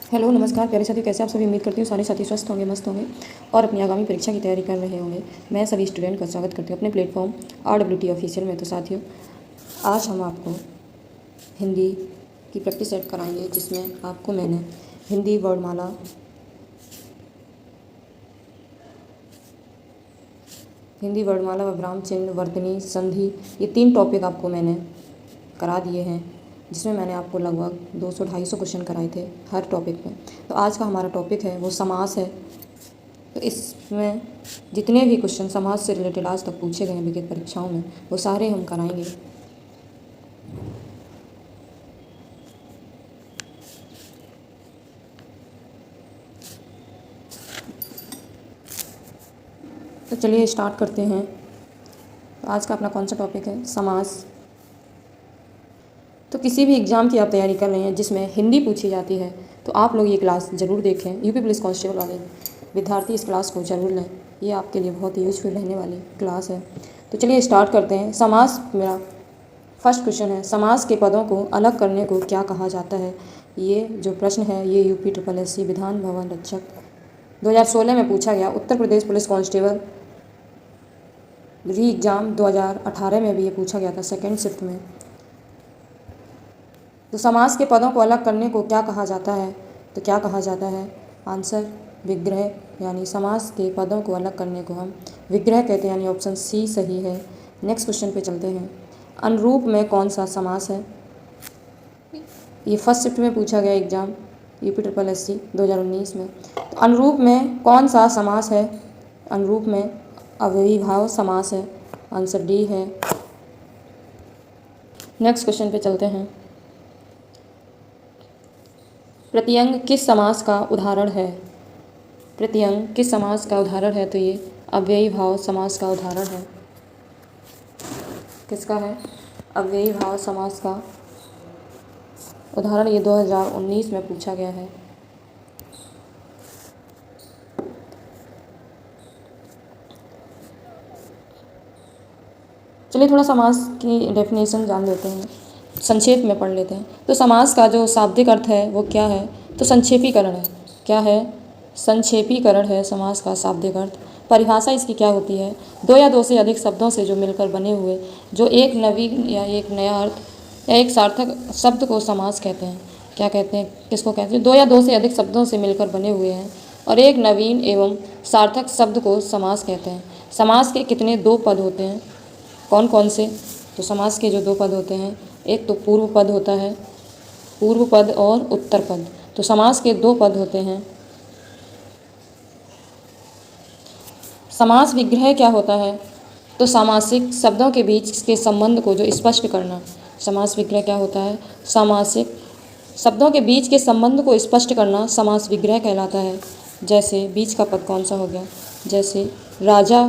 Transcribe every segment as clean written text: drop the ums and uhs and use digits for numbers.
Hello नमस्कार प्यारे साथी, कैसे आप सभी। उम्मीद करती हूँ सारे साथी स्वस्थ होंगे, मस्त होंगे और अपनी आगामी परीक्षा की तैयारी कर रहे होंगे। मैं सभी स्टूडेंट का स्वागत करती हूँ अपने प्लेटफॉर्म RWT ऑफिशियल में। तो साथियों, आज हम आपको हिंदी की प्रैक्टिस सेट कराएंगे, जिसमें आपको मैंने हिंदी वर्णमाला, विराम चिन्ह, वर्तनी, संधि, ये 3 टॉपिक आपको मैंने करा दिए हैं, जिसमें मैंने आपको लगभग 200-250 क्वेश्चन कराए थे हर टॉपिक पे। तो आज का हमारा टॉपिक है वो समास है। तो इसमें जितने भी क्वेश्चन समाज से रिलेटेड आज तक पूछे गए हैं विगत परीक्षाओं में, वो सारे हम कराएंगे। तो चलिए स्टार्ट करते हैं। तो आज का अपना कौन सा टॉपिक है? समास। तो किसी भी एग्ज़ाम की आप तैयारी कर रहे हैं जिसमें हिंदी पूछी जाती है, तो आप लोग ये क्लास ज़रूर देखें। यूपी पुलिस कांस्टेबल वाले विद्यार्थी इस क्लास को ज़रूर लें, ये आपके लिए बहुत ही यूजफुल रहने वाली क्लास है। तो चलिए स्टार्ट करते हैं। समास, मेरा फर्स्ट क्वेश्चन है, समास के पदों को अलग करने को क्या कहा जाता है? ये जो प्रश्न है ये UPSSC विधान भवन रक्षक 2016 में पूछा गया। उत्तर प्रदेश पुलिस कांस्टेबल री एग्ज़ाम 2018 में भी ये पूछा गया था, सेकेंड शिफ्ट में। तो समास के पदों को अलग करने को क्या कहा जाता है? तो क्या कहा जाता है? आंसर विग्रह, यानी समास के पदों को अलग करने को हम विग्रह कहते हैं, यानी ऑप्शन सी सही है। नेक्स्ट क्वेश्चन पे चलते हैं। अनुरूप में कौन सा समास है? ये फर्स्ट शिफ्ट में पूछा गया एग्जाम UPSSC 2019 में। तो अनुरूप में कौन सा समास है? अनुरूप में अव्ययीभाव समास है, आंसर डी है। नेक्स्ट क्वेश्चन पे चलते हैं। प्रत्यंग किस समास का उदाहरण है? प्रत्यंग किस समास का उदाहरण है? तो ये अव्ययीभाव समास का उदाहरण है। किसका है? अव्ययीभाव समास का उदाहरण ये 2019 में पूछा गया है। चलिए थोड़ा समास की डेफिनेशन जान लेते हैं, संक्षेप में पढ़ लेते हैं। तो समास का जो शाब्दिक अर्थ है वो क्या है? तो संक्षेपीकरण है। क्या है? संक्षेपीकरण है समास का शाब्दिक अर्थ। परिभाषा इसकी क्या होती है? दो या दो से अधिक शब्दों से जो मिलकर बने हुए, जो एक नवीन या एक नया अर्थ या एक सार्थक शब्द को समास कहते हैं। क्या कहते हैं? किसको कहते हैं? दो या दो से अधिक शब्दों से मिलकर बने हुए हैं और एक नवीन एवं सार्थक शब्द को समास कहते हैं। समास के कितने 2 पद होते हैं? कौन कौन से? तो समास के जो 2 पद होते हैं, एक तो पूर्व पद होता है, पूर्व पद और उत्तर पद। तो समास के 2 पद होते हैं। समास विग्रह क्या होता है? तो सामासिक शब्दों के बीच के संबंध को जो स्पष्ट करना। समास विग्रह क्या होता है? सामासिक शब्दों के बीच के संबंध को स्पष्ट करना समास विग्रह कहलाता है। जैसे बीच का पद कौन सा हो गया? जैसे राजा,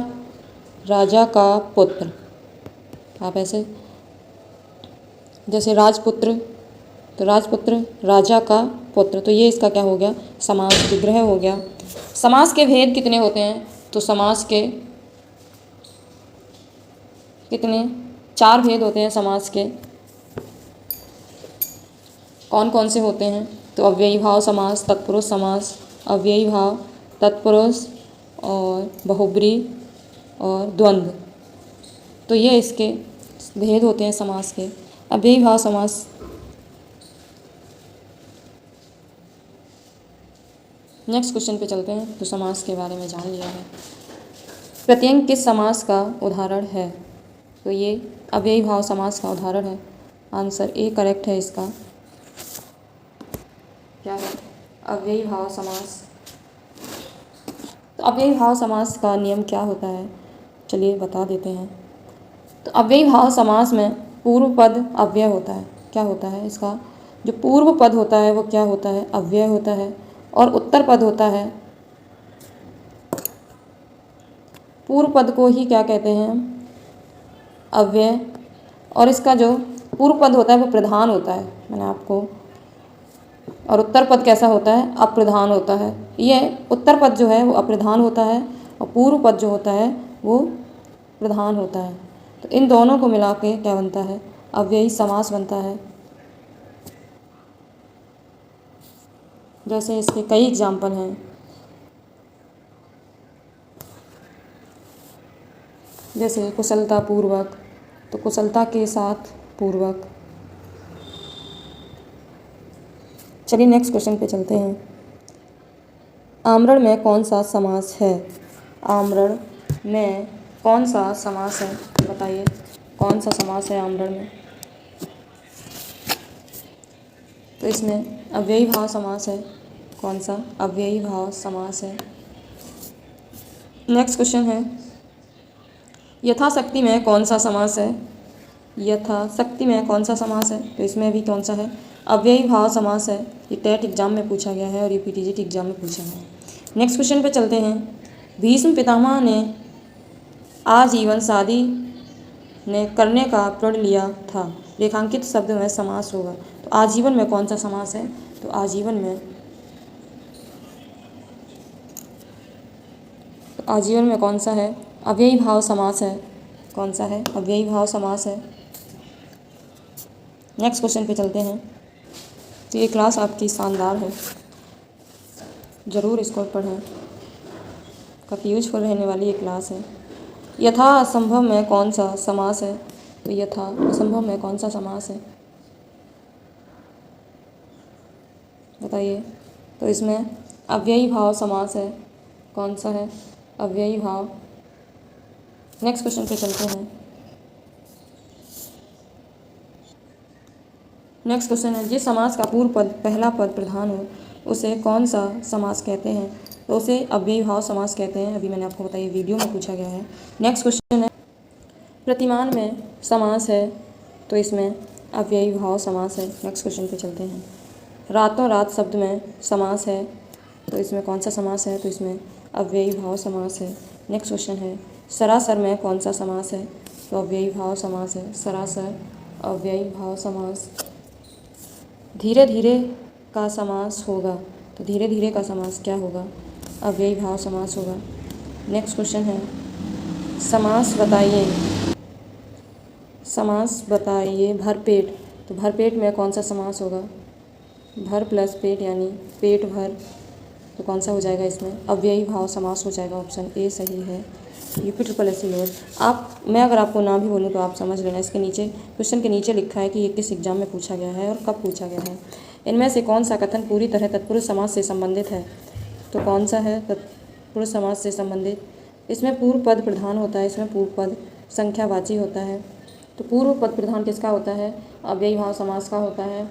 राजा का पुत्र। आप ऐसे, जैसे राजपुत्र, तो राजपुत्र राजा का पुत्र, तो ये इसका क्या हो गया? समास विग्रह हो गया। समास के भेद कितने होते हैं? तो समास के कितने? 4 भेद होते हैं समास के। कौन कौन से होते हैं? तो अव्ययीभाव समास, तत्पुरुष समास, अव्ययीभाव, तत्पुरुष और बहुब्री और द्वंद्व। तो ये इसके भेद होते हैं समास के। अव्ययीभाव समास, नेक्स्ट क्वेश्चन पे चलते हैं। तो समास के बारे में जान लिया है। प्रत्यंग किस समास का उदाहरण है? तो ये अव्ययीभाव समास का उदाहरण है, आंसर ए करेक्ट है इसका। क्या है? अव्ययीभाव समास। तो अव्ययीभाव समास का नियम क्या होता है? चलिए बता देते हैं। तो अव्ययीभाव समास में पूर्व पद अव्यय होता है। क्या होता है? इसका जो पूर्व पद होता है वो क्या होता है? अव्यय होता है। और उत्तर पद होता है, पूर्व पद को ही क्या कहते हैं? अव्यय। और इसका जो पूर्व पद होता है वो प्रधान होता है, मैंने आपको। और उत्तर पद कैसा होता है? अप्रधान होता है। ये उत्तर पद जो है वो अप्रधान होता है और पूर्व पद जो होता है वो प्रधान होता है। तो इन दोनों को मिला के क्या बनता है? अव्ययी समास बनता है। जैसे इसके कई एग्जाम्पल हैं। जैसे कुशलता पूर्वक, तो कुशलता के साथ पूर्वक। चलिए नेक्स्ट क्वेश्चन पे चलते हैं। आमरण में कौन सा समास है? आमरण में कौन सा समास है? बताइए कौन सा समास है आमरण में? तो इसमें अव्ययी भाव समास है। कौन सा? अव्ययी भाव समास है। नेक्स्ट क्वेश्चन है, यथाशक्ति में कौन सा समास है? यथाशक्ति में कौन सा समास है? तो इसमें भी कौन सा है? अव्ययी भाव समास है। ये टेट एग्जाम में पूछा गया है और ये पीटीजीटी एग्जाम में पूछा गया है। नेक्स्ट क्वेश्चन पे चलते हैं। भीष्म पितामह ने आजीवन शादी ने करने का प्रण लिया था। रेखांकित शब्द में समास होगा। तो आजीवन में कौन सा समास है? तो आजीवन में कौन सा है? अव्ययी भाव समास है। कौन सा है? अव्ययी भाव समास है। नेक्स्ट क्वेश्चन पे चलते हैं। तो ये क्लास आपकी शानदार है, ज़रूर इसको पढ़ें, काफ़ी यूजफुल रहने वाली ये क्लास है। यथा असंभव में कौन सा समास है? तो यथा असंभव में कौन सा समास है? बताइए। तो इसमें अव्ययी भाव समास है। कौन सा है? अव्ययी भाव। नेक्स्ट क्वेश्चन पे चलते हैं। नेक्स्ट क्वेश्चन है, जिस समास का पूर्व पद पहला पद प्रधान हो उसे कौन सा समास कहते हैं? तो उसे अव्ययी भाव समास कहते हैं। अभी मैंने आपको बताया, वीडियो में पूछा गया है। नेक्स्ट क्वेश्चन है, प्रतिमान में समास है तो इसमें अव्ययी भाव समास है। नेक्स्ट क्वेश्चन पे चलते हैं। रातों रात शब्द में समास है तो इसमें कौन सा समास है? तो इसमें अव्ययी भाव समास है। नेक्स्ट क्वेश्चन है, सरासर में कौन सा समास है? तो अव्ययी भाव समास है। सरासर अव्ययी भाव समास। धीरे धीरे का समास होगा तो धीरे धीरे का समास क्या होगा? अव्ययी भाव समास होगा। नेक्स्ट क्वेश्चन है, समास बताइए। समास बताइए भरपेट, तो भरपेट में कौन सा समास होगा? भर प्लस पेट यानी पेट भर, तो कौन सा हो जाएगा इसमें? अव्ययी भाव समास हो जाएगा। ऑप्शन ए सही है। UP triple S C lower. मैं अगर आपको ना भी बोलूँ तो आप समझ लेना। इसके नीचे क्वेश्चन के नीचे लिखा है कि ये किस एग्जाम में पूछा गया है और कब पूछा गया है। इनमें से कौन सा कथन पूरी तरह तत्पुरुष समास से संबंधित है? तो कौन सा है तत्पुरुष समास से संबंधित? इसमें पूर्व पद प्रधान होता है। इसमें पूर्व पद संख्यावाची होता है। तो पूर्व पद प्रधान किसका होता है? अव्ययी भाव समास का होता है।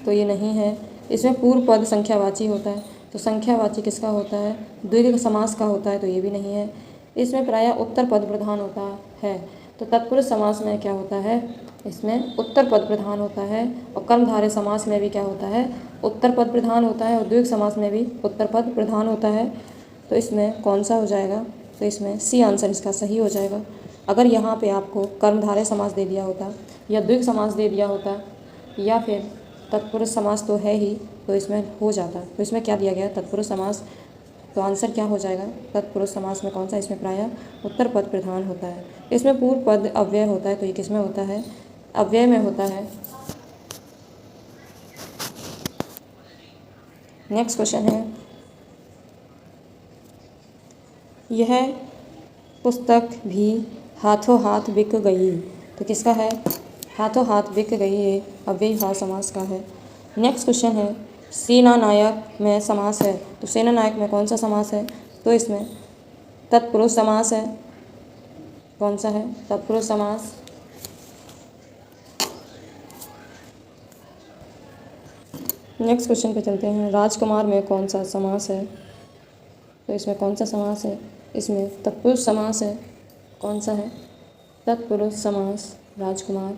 तो ये नहीं है। इसमें पूर्व पद संख्यावाची होता है। तो संख्यावाची किसका होता है? द्विगु समास का होता है। तो ये भी नहीं है। इसमें प्रायः उत्तर पद प्रधान होता है। तो तत्पुरुष समास में क्या होता है? इसमें उत्तर पद प्रधान होता है। और कर्मधारय समास में भी क्या होता है? उत्तर पद प्रधान होता है। और द्विगु समास में भी उत्तर पद प्रधान होता है। तो इसमें कौन सा हो जाएगा? तो इसमें सी आंसर इसका सही हो जाएगा। अगर यहाँ पे आपको कर्मधारय समास दे दिया होता या द्विगु समास दे दिया होता या फिर तत्पुरुष समास तो है ही, तो इसमें हो जाता। तो इसमें क्या दिया गया? तत्पुरुष समास। तो आंसर क्या हो जाएगा? तत्पुरुष समास में कौन सा? इसमें प्रायः उत्तर पद प्रधान होता है। इसमें पूर्व पद अव्यय होता है। तो ये किस में होता है? अव्यय में होता है। नेक्स्ट क्वेश्चन है, यह पुस्तक भी हाथों हाथ बिक गई। तो किसका है? हाथों हाथ बिक गई। ये अव्ययी भाव समास का है। नेक्स्ट क्वेश्चन है, सेना नायक में समास है। तो सेना नायक में कौन सा समास है? तो इसमें तत्पुरुष समास है। कौन सा है? तत्पुरुष समास। नेक्स्ट क्वेश्चन पे चलते हैं। राजकुमार में कौन सा समास है? तो इसमें कौन सा समास है? इसमें तत्पुरुष समास है। कौन सा है? तत्पुरुष समास। राजकुमार।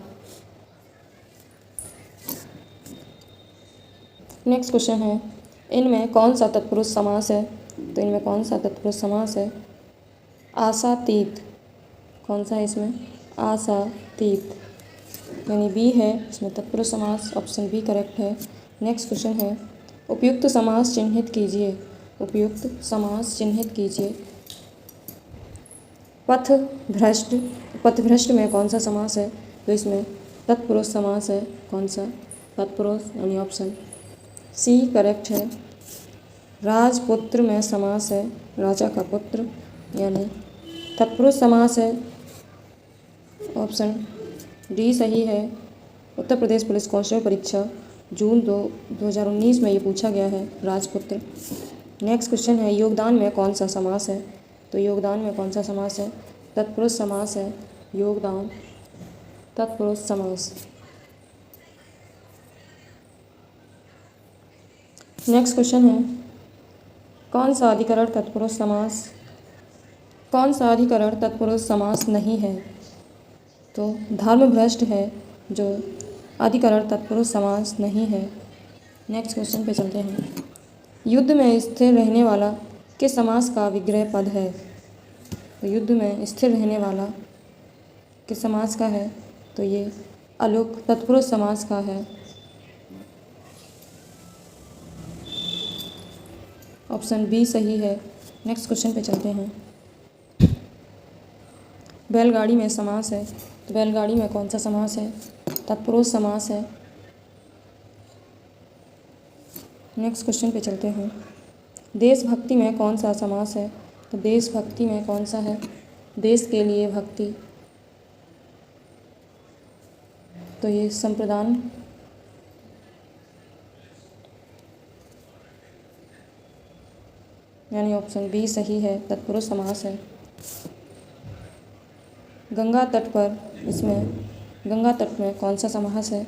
नेक्स्ट क्वेश्चन है, इनमें कौन सा तत्पुरुष समास है? तो इनमें कौन सा तत्पुरुष समास है? आशातीत। कौन सा है इसमें? आशातीत यानी बी है। इसमें तत्पुरुष समास। ऑप्शन बी करेक्ट है। नेक्स्ट क्वेश्चन है, उपयुक्त समास चिन्हित कीजिए। उपयुक्त समास चिन्हित कीजिए। पथभ्रष्ट। पथभ्रष्ट में कौन सा समास है? तो इसमें तत्पुरुष समास है। कौन सा? तत्पुरुष यानी ऑप्शन सी करेक्ट है। राजपुत्र में समास है राजा का पुत्र, यानी तत्पुरुष समास है। ऑप्शन डी सही है। उत्तर प्रदेश पुलिस कांस्टेबल परीक्षा जून 2019 में ये पूछा गया है, राजपुत्र। नेक्स्ट क्वेश्चन है, योगदान में कौन सा समास है? तो योगदान में कौन सा समास है? तत्पुरुष समास है। योगदान तत्पुरुष समास। नेक्स्ट क्वेश्चन है, कौन सा अधिकरण तत्पुरुष समास नहीं है? तो धर्मभ्रष्ट है जो अधिकरण तत्पुरुष समास नहीं है। नेक्स्ट क्वेश्चन पे चलते हैं, युद्ध में स्थिर रहने वाला किस समास का विग्रह पद है? तो युद्ध में स्थिर रहने वाला किस समास का है? तो ये अलुक तत्पुरुष समास का है। ऑप्शन बी सही है। नेक्स्ट क्वेश्चन पे चलते हैं, बैलगाड़ी में समास है, तो बैलगाड़ी में कौन सा समास है? तत्पुरुष समास है। नेक्स्ट क्वेश्चन पे चलते हैं, देशभक्ति में कौन सा समास है? तो देशभक्ति में कौन सा है? देश के लिए भक्ति, तो ये संप्रदान। यानी ऑप्शन बी सही है, तत्पुरुष समास है। गंगा तट में कौन सा समास है?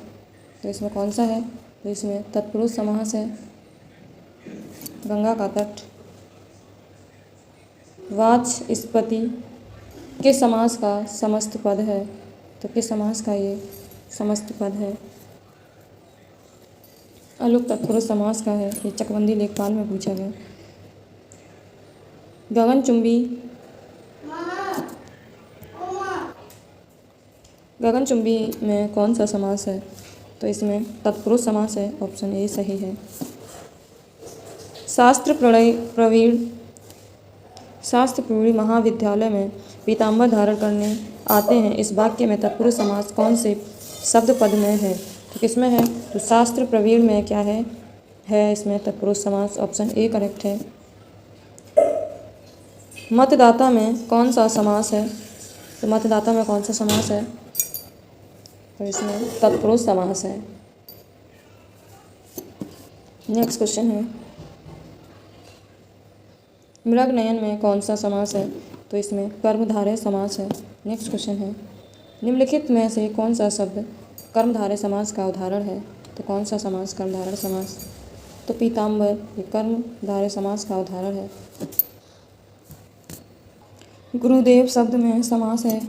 तो इसमें कौन सा है? तो इसमें तत्पुरुष समास है, गंगा का तट। वाचस्पति किस समास का समस्त पद है? तो किस समास का ये समस्त पद है? अलुक तत्पुरुष समास का है। ये चकबंदी लेखपाल में पूछा गया। गगनचुंबी में कौन सा समास है? तो इसमें तत्पुरुष समास है। ऑप्शन ए सही है। शास्त्र प्रवीण महाविद्यालय में पीताम्बर धारण करने आते हैं, इस वाक्य में तत्पुरुष समास कौन से शब्द पद में है? तो किसमें है? तो शास्त्र प्रवीण में क्या है इसमें तत्पुरुष समास। ऑप्शन ए करेक्ट है। मतदाता में कौन सा समास है? तो मतदाता में कौन सा समास है? तो इसमें तत्पुरुष समास है। नेक्स्ट क्वेश्चन है, मृगनयन में कौन सा समास है? तो इसमें कर्मधारय समास है। नेक्स्ट क्वेश्चन है, निम्नलिखित में से कौन सा शब्द कर्मधारय समास का उदाहरण है? तो कौन सा समास कर्मधारय समास? तो पीताम्बर ये कर्मधारय समास का उदाहरण है। गुरुदेव शब्द में समास है।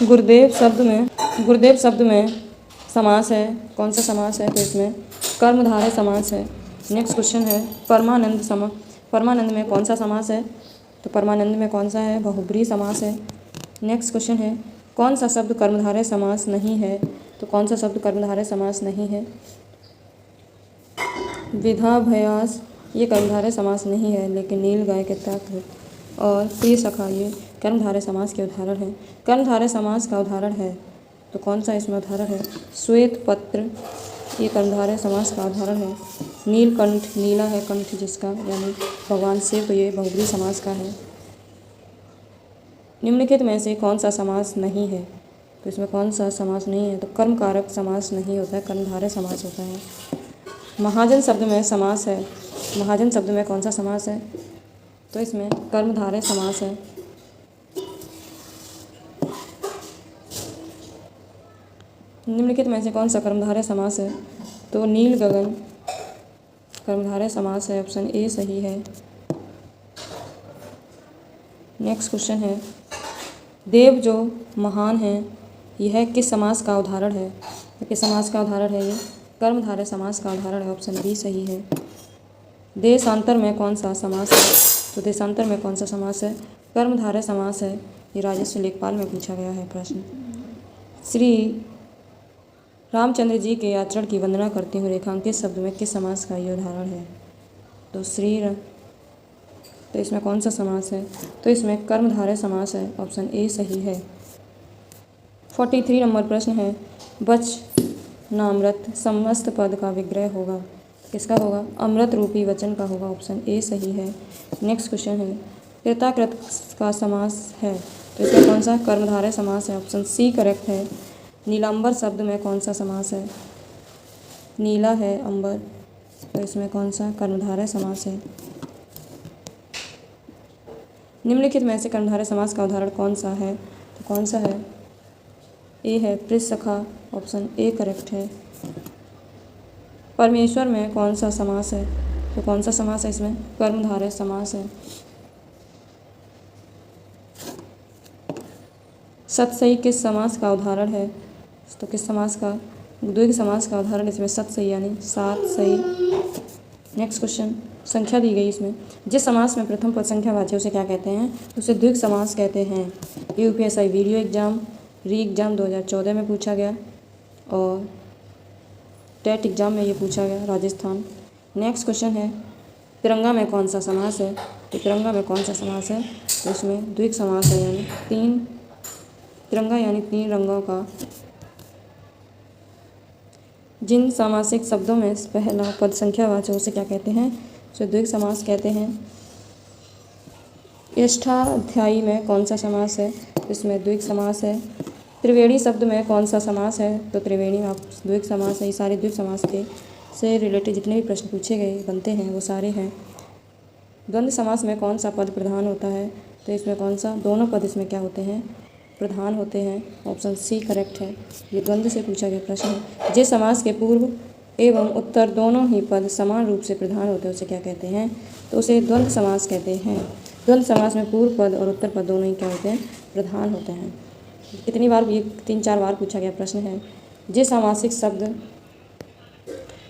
गुरुदेव शब्द में समास है। कौन सा समास है? तो इसमें कर्मधारय समास है। नेक्स्ट क्वेश्चन है, परमानंद में कौन सा समास है? तो परमानंद में कौन सा है? बहुब्रीहि समास है। नेक्स्ट क्वेश्चन है, कौन सा शब्द कर्मधारय समास नहीं है? तो कौन सा शब्द कर्मधारय समास नहीं है? विधाभ्यास ये कर्मधारय समास नहीं है, लेकिन नील गाय के तत्व और प्रिय सखा ये कर्मधारय समास के उदाहरण हैं। कर्मधारय समास का उदाहरण है, तो कौन सा इसमें उदाहरण है? श्वेत पत्र ये कर्मधारय समास का उदाहरण है। नीलकंठ नीला है कंठ जिसका, यानी भगवान शिव, तो ये बहुब्रीहि समास का है। निम्नलिखित में से कौन सा समास नहीं है? तो इसमें कौन सा समास नहीं है? तो कर्मकारक समास नहीं होता है, कर्मधारय समास होता है। महाजन शब्द में समास है। महाजन शब्द में कौन सा समास है? तो इसमें कर्मधारय समास है। निम्नलिखित में से कौन सा कर्मधारय समास है? तो नील गगन कर्मधारय समास है। ऑप्शन ए सही है। नेक्स्ट क्वेश्चन है, देव जो महान है यह किस समास का उदाहरण है? तो किस समास का उदाहरण है? ये कर्मधारय समास का उदाहरण है। ऑप्शन बी सही है। देशांतर में कौन सा समास है? तो देशांतर में कौन सा समास है? कर्मधारय समास है। ये राजस्व लेखपाल में पूछा गया है प्रश्न। श्री रामचंद्र जी के आचरण की वंदना करते हुए रेखांकित शब्द में किस समास का ये उदाहरण है? तो तो इसमें कौन सा समास है? तो इसमें कर्मधारय समास है। ऑप्शन ए सही है। 43 नंबर प्रश्न है, नामृत समस्त पद का विग्रह होगा। किसका होगा? अमृत रूपी वचन का होगा। ऑप्शन ए सही है। नेक्स्ट क्वेश्चन है, कृताकृत का समास है तो इसमें कौन सा? कर्मधारय समास है। ऑप्शन सी करेक्ट है। नीलांबर शब्द में कौन सा समास है? नीला है अंबर, तो इसमें कौन सा? कर्मधारय समास है। निम्नलिखित में से कर्मधारय समास का उदाहरण कौन सा है? तो कौन सा है? ए है पृसखा। ऑप्शन ए करेक्ट है। परमेश्वर में कौन सा समास है? तो कौन सा समास है इसमें? कर्मधारय समास है। सतसई किस समास का उदाहरण है? तो किस समास का? द्विगु समास का उदाहरण इसमें सतसई यानी सात सही। नेक्स्ट क्वेश्चन, संख्या दी गई इसमें, जिस समास में प्रथम पद संख्यावाची उसे क्या कहते हैं? उसे द्विगु समास कहते हैं। यूपीएसआई वीडियो एग्जाम, री एग्जाम 2014 में पूछा गया और टेट एग्जाम में ये पूछा गया राजस्थान। नेक्स्ट क्वेश्चन है, तिरंगा में कौन सा समास है? तो तिरंगा में कौन सा समास है? तो इसमें द्विगु समास है यानी तीन, तिरंगा यानी तीन रंगों का। जिन सामासिक शब्दों में पहला पद संख्यावाचक उसे क्या कहते हैं? उसे द्विगु समास कहते हैं। अष्टाध्यायी में कौन सा समास है? इसमें द्विगु समास है। त्रिवेणी शब्द में कौन सा समास है? तो त्रिवेणी में द्विगु समास है। ये सारे द्विगु समास के से रिलेटेड जितने भी प्रश्न पूछे गए बनते हैं वो सारे हैं। द्वंद्व समास में कौन सा पद प्रधान होता है? तो इसमें कौन सा? दोनों पद इसमें क्या होते हैं? प्रधान होते हैं। ऑप्शन सी करेक्ट है। ये द्वंद्व से पूछा गया प्रश्न है। जिस समास के पूर्व एवं उत्तर दोनों ही पद समान रूप से प्रधान होते हैं उसे क्या कहते हैं? तो उसे द्वंद्व समास कहते हैं। द्वंद्व समास में पूर्व पद और उत्तर पद दोनों ही क्या होते हैं? प्रधान होते हैं। कितनी बार? ये 3-4 बार पूछा गया प्रश्न है। जिस सामासिक शब्द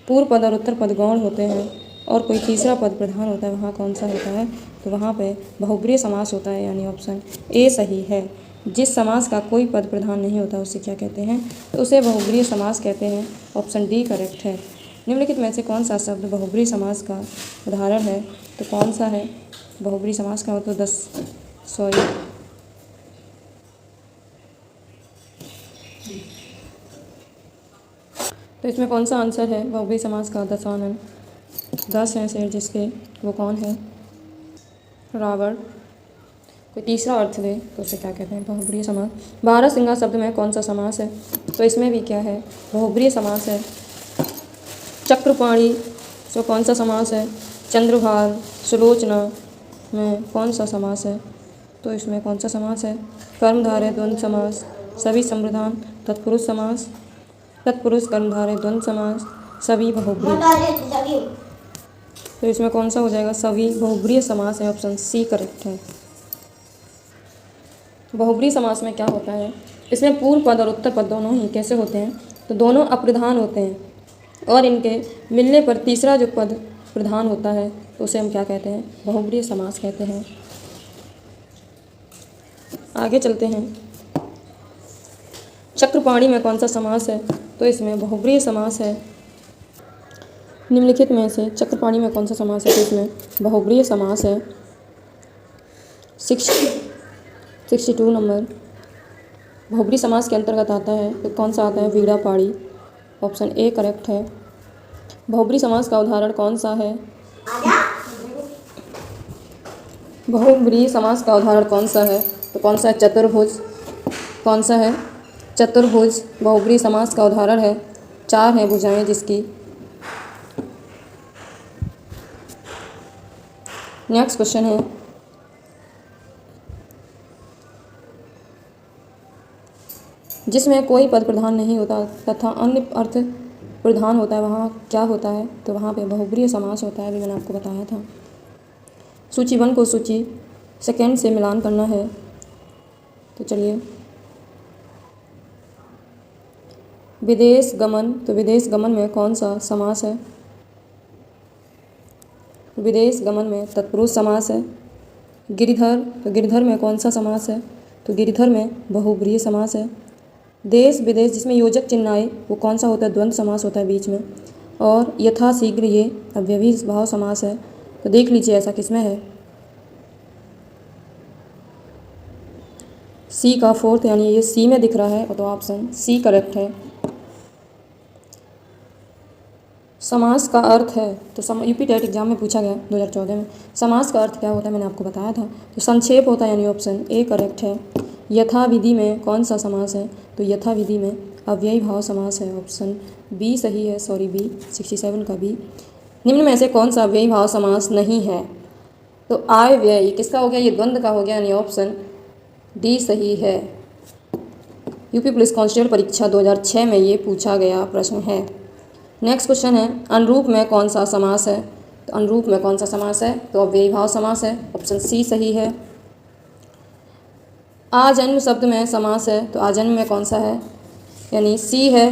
पूर्व पद और उत्तर पद गौण होते हैं और कोई तीसरा पद प्रधान होता है वहाँ कौन सा होता है? तो वहाँ पे बहुब्रीहि समास होता है यानी ऑप्शन ए सही है। जिस समास का कोई पद प्रधान नहीं होता उसे क्या कहते हैं? तो उसे बहुब्रीहि समास कहते हैं। ऑप्शन डी करेक्ट है। निम्नलिखित में से कौन सा शब्द बहुब्रीहि समास का उदाहरण है? तो कौन सा है बहुब्रीहि समास का? तो तो इसमें कौन सा आंसर है बहुब्रीहि समास का? दशानन। 10 हैं शेर जिसके, वो कौन है? रावण। कोई तीसरा अर्थ दे तो उसे क्या कहते हैं? बहुब्रीहि समास। बारहसिंगा शब्द में कौन सा समास है? तो इसमें भी क्या है? बहुब्रीहि समास है। चक्रपाणी तो कौन सा समास है? चंद्रभाल सुलोचना में कौन सा समास है? तो इसमें कौन सा समास है? कर्मधारय द्वंद्व समास, सभी संप्रदान, तत्पुरुष समास, तत्पुरुष कर्मधारय द्वंद्व समास, सभी बहुब्रीहि। तो इसमें कौन सा हो जाएगा? सभी बहुब्रीहि समास है। ऑप्शन सी करेक्ट है। बहुब्रीहि समास में क्या होता है? इसमें पूर्व पद और उत्तर पद दोनों ही कैसे होते हैं? तो दोनों अप्रधान होते हैं और इनके मिलने पर तीसरा जो पद प्रधान होता है तो उसे हम क्या कहते हैं? बहुब्रीहि समास कहते हैं। आगे चलते हैं। चक्रपाणी में कौन सा समास है? तो इसमें बहुब्रीहि समास है। निम्नलिखित में से चक्रपाणी में कौन सा समास है? तो इसमें बहुब्रीहि समास है। 62 नंबर बहुब्रीहि समास के अंतर्गत आता है तो कौन सा आता है? वीड़ापाड़ी। ऑप्शन ए करेक्ट है। बहुब्रीहि समास का उदाहरण कौन सा है? बहुब्रीहि समास का उदाहरण कौन सा है? तो कौन सा है? चतुर्भुज। कौन सा है? चतुर्भुज बहुब्रीहि समास का उदाहरण है। 4 हैं भुजाएं जिसकी। नेक्स्ट क्वेश्चन है, जिसमें कोई पद प्रधान नहीं होता तथा अन्य अर्थ प्रधान होता है वहाँ क्या होता है? तो वहाँ पे बहुब्रीहि समास होता है। अभी मैंने आपको बताया था। सूची 1 को सूची सेकेंड से मिलान करना है। तो चलिए, विदेश गमन, तो विदेश गमन में कौन सा समास है? विदेश गमन में तत्पुरुष समास है। गिरिधर, तो गिरिधर में कौन सा समास है? तो गिरिधर में बहुब्रीहि समास है। देश विदेश जिसमें योजक चिन्ह आए वो कौन सा होता है? द्वंद्व समास होता है बीच में। और यथाशीघ्र ये अव्ययी भाव समास है। तो देख लीजिए ऐसा किसमें है? सी का 4th यानी ये सी में दिख रहा है तो ऑप्शन सी करेक्ट है। समास का अर्थ है तो यूपी टेट एग्जाम में पूछा गया 2014 में। समास का अर्थ क्या होता है मैंने आपको बताया था। तो संक्षेप होता है, यानी ऑप्शन ए करेक्ट है। यथाविधि में कौन सा समास है? तो यथाविधि में अव्ययी भाव समास है, ऑप्शन बी सही है। सॉरी बी 67 का बी। निम्न में से कौन सा अव्ययी भाव समास नहीं है? तो आय व्यय किसका हो गया? ये द्वंद्व का हो गया, यानी ऑप्शन डी सही है। यूपी पुलिस कांस्टेबल परीक्षा 2006 में ये पूछा गया प्रश्न है। नेक्स्ट क्वेश्चन है, अनुरूप में कौन सा समास है? तो अनुरूप में कौन सा समास है? तो अव्ययी भाव समास है, ऑप्शन सी सही है। आजन्म शब्द में समास है, तो आजन्म में कौन सा है? यानी सी है,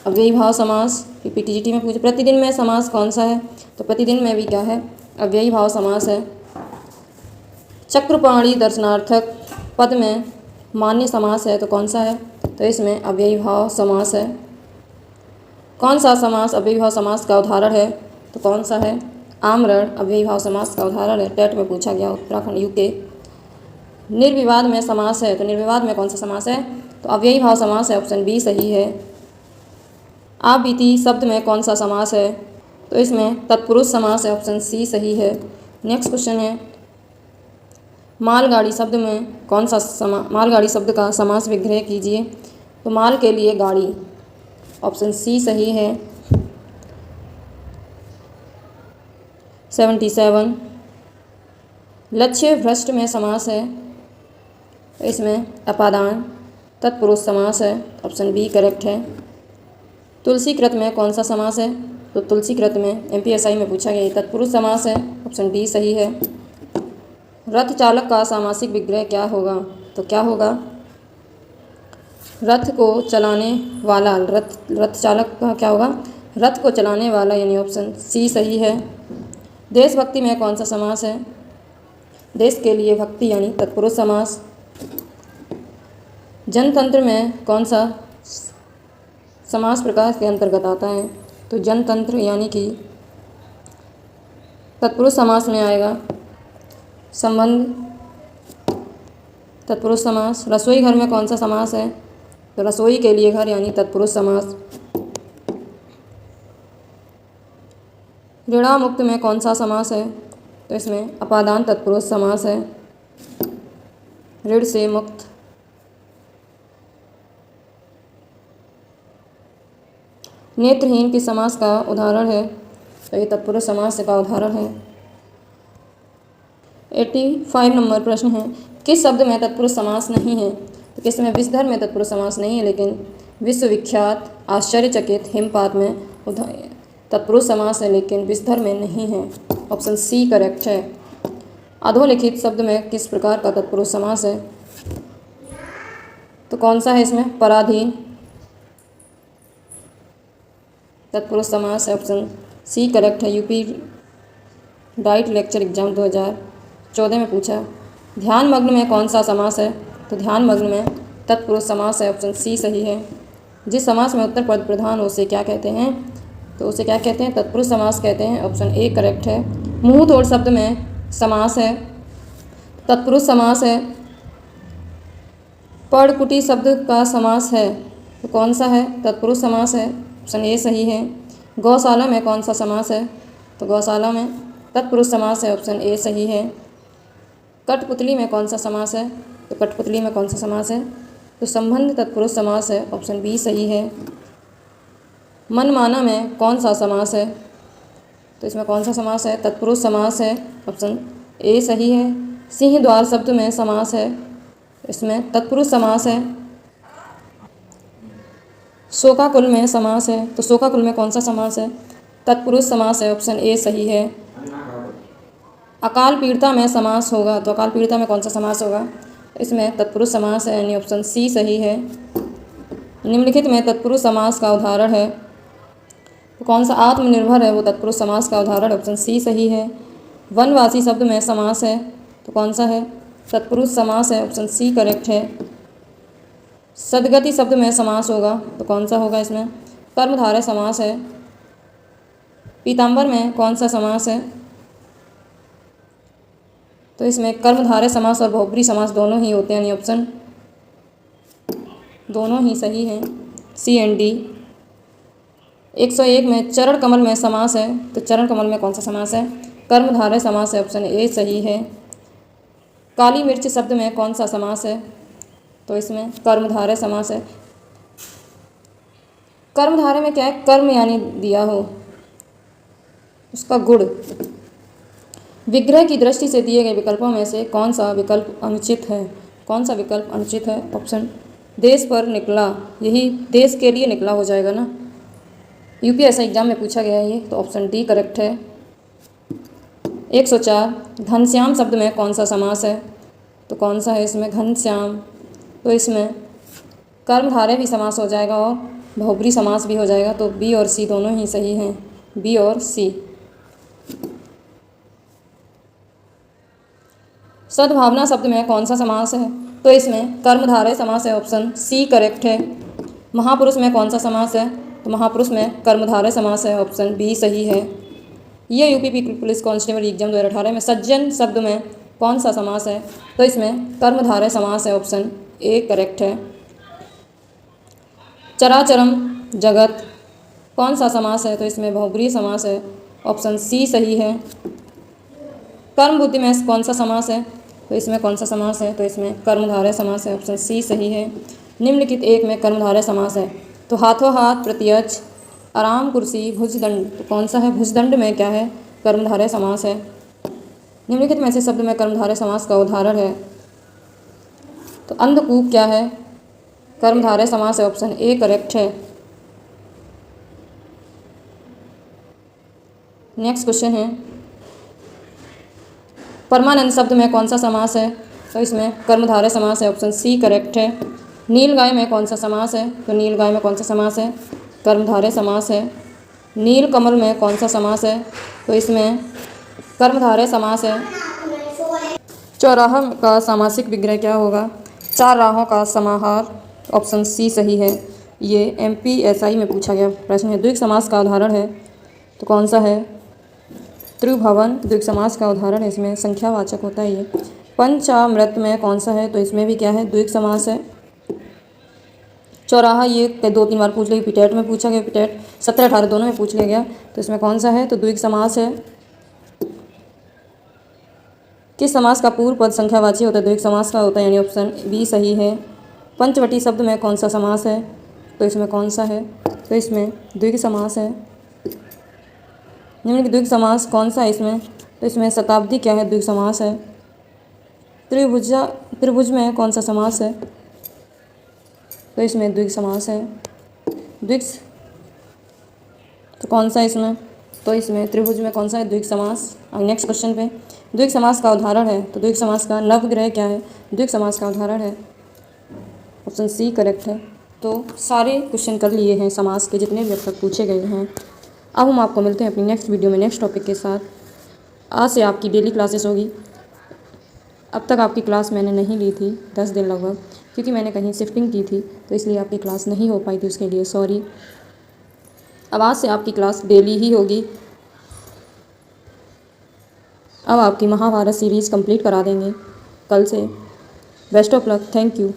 अव्ययी भाव समास। पीटीजीटी में पूछे प्रतिदिन में समास कौन सा है? तो प्रतिदिन में भी क्या है? अव्ययी भाव समास है। चक्रपाणी दर्शनार्थक पद में मान्य समास है, तो कौन सा है? तो इसमें अव्ययी भाव समास है। कौन सा समास अव्ययी भाव समास का उदाहरण है? तो कौन सा है? आमरण अव्ययी भाव समास का उदाहरण है, टेट में पूछा गया, उत्तराखंड यूके। निर्विवाद में समास है, तो निर्विवाद में कौन सा समास है? तो अव्ययी भाव समास है, ऑप्शन बी सही है। आबीती शब्द में कौन सा समास है? तो इसमें तत्पुरुष समास है, ऑप्शन सी सही है। नेक्स्ट क्वेश्चन है, मालगाड़ी शब्द में कौन सा मालगाड़ी शब्द का समास विग्रह कीजिए। तो माल के लिए गाड़ी, ऑप्शन सी सही है। 77 लक्ष्य भ्रष्ट में समास है, तो इसमें अपादान तत्पुरुष समास है, ऑप्शन बी करेक्ट है। तुलसीकृत में कौन सा समास है? तो तुलसीकृत में एमपीएसआई में पूछा गया तत्पुरुष समास है, ऑप्शन डी सही है। रथ चालक का सामासिक विग्रह क्या होगा? तो क्या होगा? रथ को चलाने वाला, रथ चालक का क्या होगा? रथ को चलाने वाला, यानी ऑप्शन सी सही है। देशभक्ति में कौन सा समास है? देश के लिए भक्ति, यानी तत्पुरुष समास। जनतंत्र में कौन सा समास प्रकार के अंतर्गत आता है? तो जनतंत्र यानी कि तत्पुरुष समास में आएगा। संबंध तत्पुरुष समास। रसोई घर में कौन सा समास है? तो रसोई के लिए घर, यानी तत्पुरुष समास। ऋणामुक्त में कौन सा समास है? तो इसमें अपादान तत्पुरुष समास है, ऋण से मुक्त। नेत्रहीन किस समास का उदाहरण है? तो ये तत्पुरुष समास का उदाहरण है। 85 नंबर प्रश्न है, किस शब्द में तत्पुरुष समास नहीं है? तो किस में? विषधर में तत्पुरुष समास नहीं है, लेकिन विश्वविख्यात आश्चर्यचकित हिमपात में तत्पुरुष समास है, लेकिन विषधर में नहीं है, ऑप्शन सी करेक्ट है। अधोलिखित शब्द में किस प्रकार का तत्पुरुष समास है? तो कौन सा है इसमें? पराधीन तत्पुरुष समास है, ऑप्शन सी करेक्ट है। यूपी डाइट लेक्चर एग्जाम 2014 में पूछा। ध्यान मग्न में कौन सा समास है? तो ध्यान मग्न में तत्पुरुष समास है, ऑप्शन सी सही है। जिस समास में उत्तर पद प्रधान हो उसे क्या कहते हैं? तो उसे क्या कहते हैं? तत्पुरुष समास कहते हैं, ऑप्शन ए करेक्ट है। मुंह तोड़ शब्द में समास है, तत्पुरुष समास है। पड़कुटी शब्द का समास है, तो कौन सा है? तत्पुरुष समास है, ऑप्शन ए सही है। गौशाला में कौन सा समास है? तो गौशाला में तत्पुरुष समास है, ऑप्शन ए सही है। कठपुतली में कौन सा समास है? तो कठपुतली में कौन सा समास है? तो संबंध तत्पुरुष समास है, ऑप्शन बी सही है। मनमाना में कौन सा समास है? तो इसमें कौन सा समास है? तत्पुरुष समास है, ऑप्शन ए सही है। सिंह द्वार शब्द में समास है, इसमें तत्पुरुष समास है। शोकाकुल में समास है, तो शोकाकुल में कौन सा समास है? तत्पुरुष समास है, ऑप्शन ए सही है। अकाल पीड़िता में समास होगा, तो अकाल पीड़िता में कौन सा समास होगा? इसमें तत्पुरुष समास है, यानी ऑप्शन सी सही है। निम्नलिखित में तत्पुरुष समास का उदाहरण है, तो कौन सा? आत्मनिर्भर है वो तत्पुरुष समास का उदाहरण, ऑप्शन सी सही है। वनवासी शब्द में समास है, तो कौन सा है? तत्पुरुष समास है, ऑप्शन सी करेक्ट है। सदगति शब्द में समास होगा, तो कौन सा होगा इसमें? कर्मधारय समास है। पीताम्बर में कौन सा समास है? तो इसमें कर्मधारय समास और बहुब्री समास दोनों ही होते हैं, यानी ऑप्शन दोनों ही सही हैं, सी एंड डी। 101 में चरण कमल में समास है, तो चरण कमल में कौन सा समास है? कर्मधारय समास है, ऑप्शन ए सही है। काली मिर्च शब्द में कौन सा समास है? तो इसमें कर्मधारय समास है। कर्मधारय में क्या है? कर्म यानी दिया हो, उसका गुण। विग्रह की दृष्टि से दिए गए विकल्पों में से कौन सा विकल्प अनुचित है? कौन सा विकल्प अनुचित है? ऑप्शन देश पर निकला, यही देश के लिए निकला हो जाएगा ना, यूपीएससी एग्जाम में पूछा गया है ये, तो ऑप्शन डी करेक्ट है। 104 घनश्याम शब्द में कौन सा समास है? तो कौन सा है इसमें? घनश्याम। तो इसमें कर्मधारय भी समास हो जाएगा और बहुब्री समास भी हो जाएगा, तो बी और सी दोनों ही सही हैं, बी और सी। सद्भावना शब्द में कौन सा समास है? तो इसमें कर्मधारय समास है, ऑप्शन सी करेक्ट है। महापुरुष में कौन सा समास है? तो महापुरुष में कर्मधारय समास है, ऑप्शन बी सही है। ये यूपी पुलिस कांस्टेबल एग्जाम 2018 में सज्जन शब्द में कौन सा समास है? तो इसमें कर्मधारय समास है, ऑप्शन ए करेक्ट है। चराचरम जगत कौन सा समास है? तो इसमें बहुब्रीहि समास है, ऑप्शन सी सही है। कर्म बुद्धि में कौन सा समास है? तो इसमें कौन सा समास है? तो इसमें कर्मधारय समास है, ऑप्शन सी सही है। निम्नलिखित एक में कर्मधारय समास है, तो हाथों हाथ, प्रत्यक्ष, आराम कुर्सी, भुजदंड, तो कौन सा है? भुजदंड में क्या है? कर्मधारय समास है। निम्नलिखित में से शब्द में कर्मधारय समास का उदाहरण है, तो अंधकूप क्या है? कर्मधारय समास है, ऑप्शन ए करेक्ट है। नेक्स्ट क्वेश्चन है, परमानंद शब्द में कौन सा समास है? तो इसमें कर्मधारय समास है, ऑप्शन सी करेक्ट है। नील गाय में कौन सा समास है? तो नील गाय में कौन सा समास है? कर्मधारय समास है। नील कमल में कौन सा समास है? तो इसमें कर्मधारय समास है। चौराहा का सामासिक विग्रह क्या होगा? चार राहों का समाहार, ऑप्शन सी सही है। ये एमपीएसआई में पूछा गया प्रश्न है। द्विग समास का उदाहरण है, तो कौन सा है? त्रिभुवन द्विग समास का उदाहरण है, इसमें संख्यावाचक होता है ये। पंचामृत में कौन सा है? तो इसमें भी क्या है? द्विग समास है। चौराहा ये 2-3 बार पूछ लिया, पिटेट में पूछा गया, पिटेट 17-18 दोनों में पूछ लिया गया, तो इसमें कौन सा है? तो द्विग समास है। किस समास का पूर्व पद संख्यावाची होता है? द्विग समास का होता है, यानी ऑप्शन बी सही है। पंचवटी शब्द में कौन सा समास है? तो इसमें कौन सा है? तो इसमें द्विग समास है। निम्नलिखित द्विग समास कौन सा है इसमें? तो इसमें शताब्दी क्या है? द्विग समास है। त्रिभुज में कौन सा समास है? तो इसमें द्विग समास है। द्विग तो कौन सा है इसमें? तो इसमें त्रिभुज में कौन सा है? द्विग समास। नेक्स्ट क्वेश्चन पे, द्विग समास का उदाहरण है, तो द्विग समास का नवग्रह क्या है? द्विग समास का उदाहरण है, ऑप्शन सी करेक्ट है। तो सारे क्वेश्चन कर लिए हैं समास के, जितने भी अब तक पूछे गए हैं। अब हम आपको मिलते हैं अपनी नेक्स्ट वीडियो में नेक्स्ट टॉपिक के साथ। आज से आपकी डेली क्लासेस होगी। अब तक आपकी क्लास मैंने नहीं ली थी 10 दिन लगभग, क्योंकि मैंने कहीं शिफ्टिंग की थी, तो इसलिए आपकी क्लास नहीं हो पाई थी, उसके लिए सॉरी। अब आज से आपकी क्लास डेली ही होगी। अब आपकी महाभारत सीरीज़ कंप्लीट करा देंगे कल से। Best of luck, thank you.